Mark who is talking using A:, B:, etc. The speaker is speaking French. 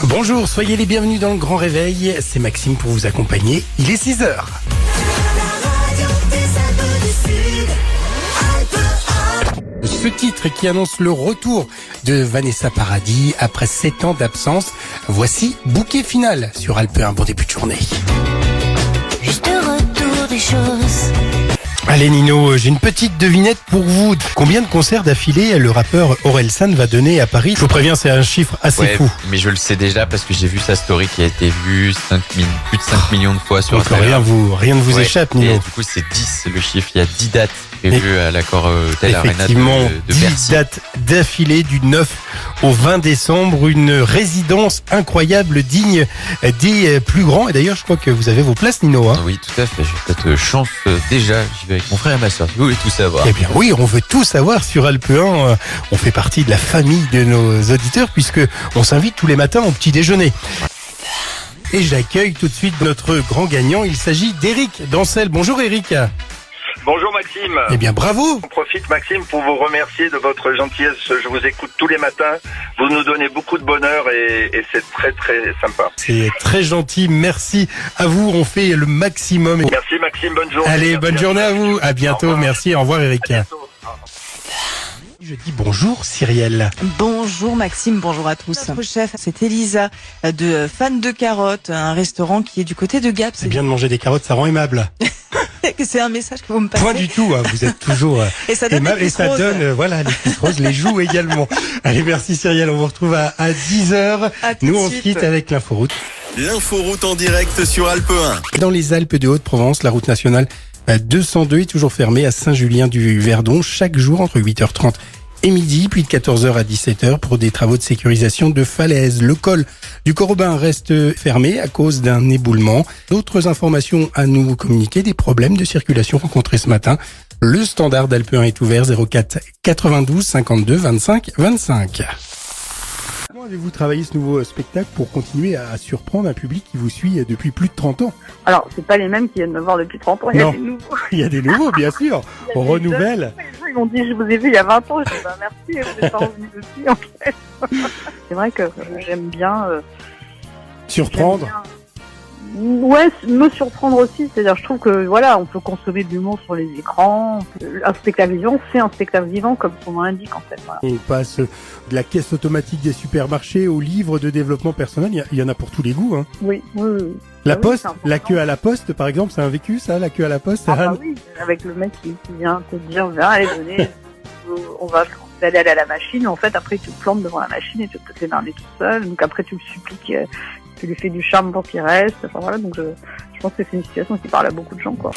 A: Bonjour, soyez les bienvenus dans le Grand Réveil. C'est Maxime pour vous accompagner. Il est 6h. Ce titre qui annonce le retour de Vanessa Paradis après 7 ans d'absence. Voici Bouquet Final sur Alpe 1. Bon début de journée.
B: Juste le retour des choses.
A: Allez Nino, j'ai une petite devinette pour vous. Combien de concerts d'affilée le rappeur Orelsan va donner à Paris? Je vous préviens, c'est un chiffre assez fou.
C: Mais je le sais déjà parce que j'ai vu sa story qui a été vue plus de 5 millions de fois sur
A: Donc
C: Instagram.
A: rien ne vous échappe, Nino.
C: Et du coup, c'est 10 le chiffre. Il y a 10 dates prévues à l'Accor Hotel Arena
A: Effectivement,
C: de
A: 10
C: Bercy.
A: dates d'affilée du 9 au 20 décembre. Une résidence incroyable, digne des plus grands. Et d'ailleurs, je crois que vous avez vos places, Nino. Hein.
C: Oui, tout à fait. J'ai peut-être chance déjà. J'y vais avec mon frère et ma soeur. Vous voulez tout savoir?
A: Eh bien oui, on veut tout savoir sur Alpe 1. On fait partie de la famille de nos auditeurs puisque on s'invite tous les matins au petit déjeuner. Et j'accueille tout de suite notre grand gagnant. Il s'agit d'Éric Dancel. Bonjour Éric.
D: Bonjour Maxime.
A: Eh bien bravo.
D: On profite Maxime pour vous remercier de votre gentillesse. Je vous écoute tous les matins. Vous nous donnez beaucoup de bonheur et c'est très très sympa.
A: C'est très gentil. Merci à vous. On fait le maximum.
D: Merci Maxime, bonne journée.
A: Allez,
D: Merci
A: bonne journée à vous. À bientôt.
D: Au revoir.
A: Merci. Au revoir Éric.
D: À bientôt.
A: Je dis bonjour Cyrielle.
E: Bonjour Maxime, bonjour à tous. Notre chef, c'est Elisa de Fan de Carottes, un restaurant qui est du côté de Gap.
A: C'est bien de manger des carottes, ça rend aimable.
E: C'est un message que vous me passez.
A: Point du tout, hein. Vous êtes toujours
E: Et ça donne
A: aimable
E: des
A: et
E: petites
A: ça
E: roses.
A: donne voilà, les petites roses, les joues également. Allez, merci Cyrielle, on vous retrouve à 10h.
E: À tout
A: Nous
E: de
A: on se
E: suite.
A: quitte avec l'inforoute.
F: L'inforoute en direct sur Alpe 1.
A: Dans les Alpes de Haute-Provence, la route nationale 202 est toujours fermée à Saint-Julien-du-Verdon chaque jour entre 8h30 et midi, puis de 14h à 17h pour des travaux de sécurisation de falaises. Le col du Corobin reste fermé à cause d'un éboulement. D'autres informations à nous communiquer, des problèmes de circulation rencontrés ce matin. Le standard d'Alpe 1 est ouvert 04 92 52 25 25. Comment avez-vous travaillé ce nouveau spectacle pour continuer à surprendre un public qui vous suit depuis plus de 30 ans?
G: Alors, c'est pas les mêmes qui viennent me voir depuis 30 ans, il y a
A: Non.
G: des nouveaux.
A: Il y a des nouveaux, bien sûr.
G: Il y a
A: On
G: des
A: renouvelle.
G: jeunes. Ils m'ont dit, je vous ai vu il y a 20 ans, je dis, bah merci, vous êtes pas revenu depuis, en fait. C'est vrai que j'aime bien...
A: Surprendre.
G: Ouais, me surprendre aussi, c'est-à-dire je trouve que voilà, on peut consommer de l'humour sur les écrans, un spectacle vivant, c'est un spectacle vivant comme son nom l'indique en fait. Voilà.
A: On passe de la caisse automatique des supermarchés au livre de développement personnel. Il y en a pour tous les goûts. Hein.
G: Oui, oui, oui.
A: La
G: Oui,
A: poste,
G: c'est important.
A: la queue à la poste, par exemple, c'est un vécu, ça, la queue à la poste.
G: Ah
A: Anne
G: bah oui, avec le mec qui vient te dire, viens, allez, venez, on va aller à la machine, en fait après tu te plantes devant la machine et tu peux t'énerver tout seul, donc après tu le supplies, tu lui fais du charme pour qu'il reste, enfin voilà, donc je pense que c'est une situation qui parle à beaucoup de gens quoi.